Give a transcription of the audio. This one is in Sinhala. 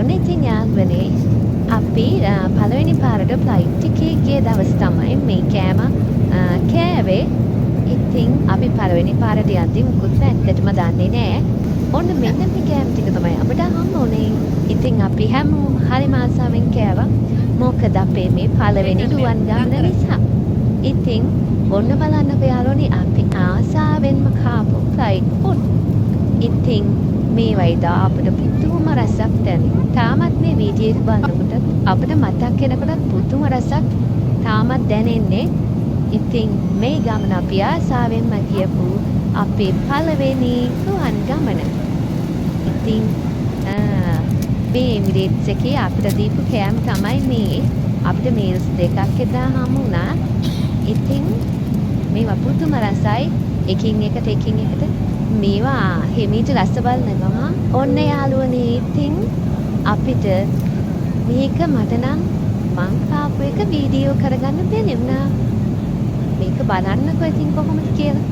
ඔන්න ඉතින් යාළුවනේ අපි පළවෙනි පාරට ෆ්ලයිට් එකේ ගිය දවස් තමයි මේ කෑම කෑවේ. ඉතින් අපි පළවෙනි පාරට යද්දි මුකුත් ඇත්තටම දන්නේ නෑ. ඔන්න මෙන්න මේ කෑම ටික තමයි අපිට හම්බ වුණේ. ඉතින් අපි හැමෝම හරිම ආසාවෙන් කෑවා. මොකද අපේ මේ පළවෙනි රුවන් ගමන නිසා. ඉතින් ඔන්න බලන්නකෝ යාළුවනේ අපි ආසාවෙන්ම කාපු ෆ්ලයිට් ෆුඩ්. ඉතින් මේ වයිදා අපිට පුදුම රසක් දැනෙනවා. තාමත් මේ වීඩියෝ එක බලනකොට අපිට මතක් වෙනකොට පුදුම රසක් තාමත් දැනෙන්නේ. ඉතින් මේ ගමන අපි ආසාවෙන්ම ගියපු අපේ පළවෙනි රුවන් ගමන. ඉතින් මේ එමිරේට්ස් එකේ අපිට දීපු කෑම තමයි මේ. අපිට මීල්ස් දෙකක් එදා හමු වුණා. ඉතින් මේවා පුදුම රසයි. එකින් එකට මේවා හිමීට රස බලන ගමන් ඔන්න යාළුවනේ ඉතින් අපිට මේක මට නම් මං කාපු එක වීඩියෝ කරගන්න බැරි වුණා. මේක බලන්නකෝ ඉතින් කොහොමද කියලා.